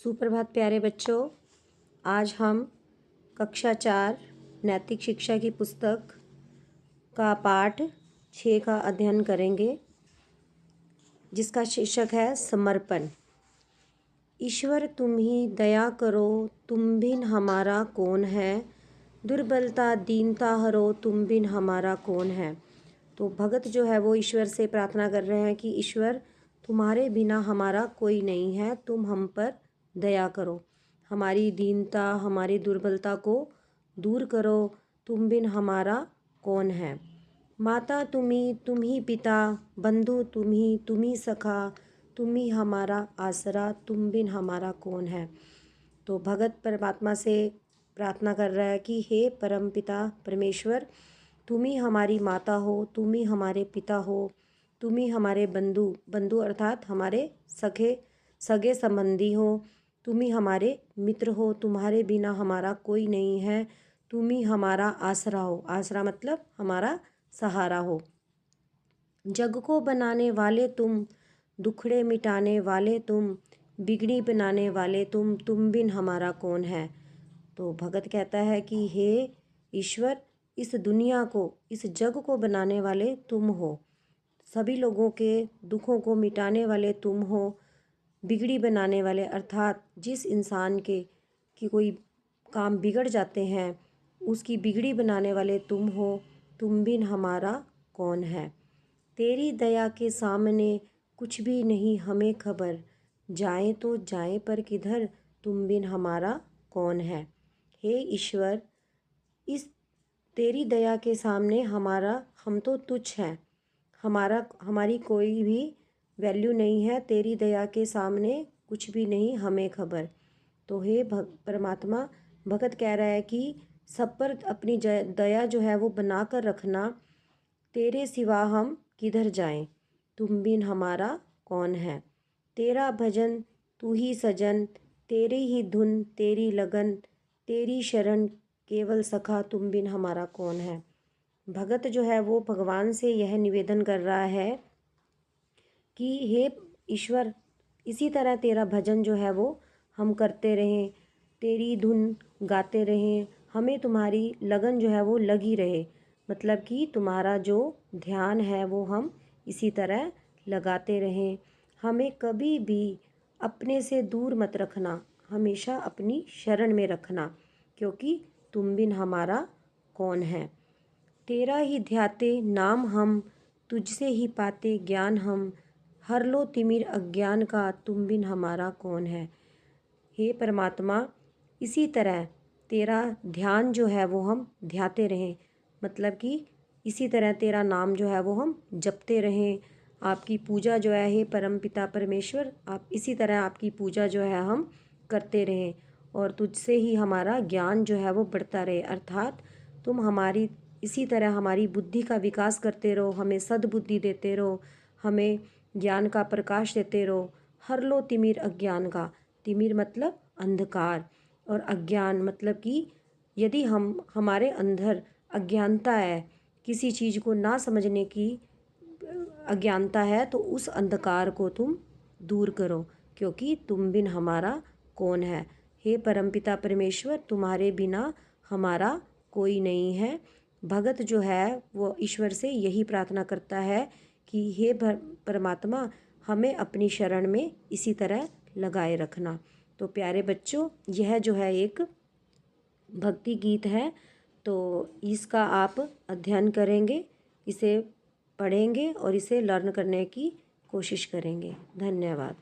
सुप्रभात प्यारे बच्चों। आज हम कक्षा 4 नैतिक शिक्षा की पुस्तक का पाठ 6 का अध्ययन करेंगे, जिसका शीर्षक है समर्पण। ईश्वर तुम ही दया करो, तुम बिन हमारा कौन है। दुर्बलता दीनता हरो, तुम बिन हमारा कौन है। तो भगत जो है वो ईश्वर से प्रार्थना कर रहे हैं कि ईश्वर तुम्हारे बिना हमारा कोई नहीं है, तुम हम पर दया करो, हमारी दीनता हमारी दुर्बलता को दूर करो, तुम बिन हमारा कौन है। माता तुम ही पिता, बंधु तुम ही सखा, तुम ही हमारा आसरा, तुम बिन हमारा कौन है। तो भगत परमात्मा से प्रार्थना कर रहा है कि हे परम पिता परमेश्वर, तुम ही हमारी माता हो, तुम ही हमारे पिता हो, तुम ही हमारे बंधु अर्थात हमारे सगे संबंधी हो, तुम ही हमारे मित्र हो, तुम्हारे बिना हमारा कोई नहीं है, तुम ही हमारा आसरा हो। आसरा मतलब हमारा सहारा हो। जग को बनाने वाले तुम, दुखड़े मिटाने वाले तुम, बिगड़ी बनाने वाले तुम बिन हमारा कौन है। तो भगत कहता है कि हे ईश्वर, इस दुनिया को इस जग को बनाने वाले तुम हो, सभी लोगों के दुखों को मिटाने वाले तुम हो, बिगड़ी बनाने वाले अर्थात जिस इंसान के कि कोई काम बिगड़ जाते हैं उसकी बिगड़ी बनाने वाले तुम हो, तुम बिन हमारा कौन है। तेरी दया के सामने कुछ भी नहीं हमें खबर, जाएं तो जाएं पर किधर, तुम बिन हमारा कौन है। हे ईश्वर, इस तेरी दया के सामने हम तो तुच्छ हैं, हमारी कोई भी वैल्यू नहीं है, तेरी दया के सामने कुछ भी नहीं हमें खबर। तो हे परमात्मा, भगत कह रहा है कि सब पर अपनी दया जो है वो बना कर रखना, तेरे सिवा हम किधर जाएं, तुम बिन हमारा कौन है। तेरा भजन तू ही सजन, तेरी ही धुन तेरी लगन, तेरी शरण केवल सखा, तुम बिन हमारा कौन है। भगत जो है वो भगवान से यह निवेदन कर रहा है कि हे ईश्वर, इसी तरह तेरा भजन जो है वो हम करते रहें, तेरी धुन गाते रहें, हमें तुम्हारी लगन जो है वो लगी रहे, मतलब कि तुम्हारा जो ध्यान है वो हम इसी तरह लगाते रहें। हमें कभी भी अपने से दूर मत रखना, हमेशा अपनी शरण में रखना, क्योंकि तुम बिन हमारा कौन है। तेरा ही ध्याते नाम हम, तुझसे ही पाते ज्ञान हम, हर लो तिमिर अज्ञान का, तुम बिन हमारा कौन है। हे परमात्मा, इसी तरह तेरा ध्यान जो है वो हम ध्याते रहें, मतलब कि इसी तरह तेरा नाम जो है वो हम जपते रहें। आपकी पूजा जो है हे परम पिता परमेश्वर, आप इसी तरह आपकी पूजा जो है हम करते रहें, और तुझसे ही हमारा ज्ञान जो है वो बढ़ता रहे, अर्थात तुम हमारी इसी तरह हमारी बुद्धि का विकास करते रहो, हमें सद्बुद्धि देते रहो, हमें ज्ञान का प्रकाश देते रहो। हर लो तिमिर अज्ञान का, तिमिर मतलब अंधकार, और अज्ञान मतलब कि यदि हमारे अंदर अज्ञानता है, किसी चीज़ को ना समझने की अज्ञानता है, तो उस अंधकार को तुम दूर करो, क्योंकि तुम बिन हमारा कौन है। हे परमपिता परमेश्वर, तुम्हारे बिना हमारा कोई नहीं है। भगत जो है वो ईश्वर से यही प्रार्थना करता है कि हे परमात्मा, हमें अपनी शरण में इसी तरह लगाए रखना। तो प्यारे बच्चों, यह जो है एक भक्ति गीत है, तो इसका आप अध्ययन करेंगे, इसे पढ़ेंगे और इसे लर्न करने की कोशिश करेंगे। धन्यवाद।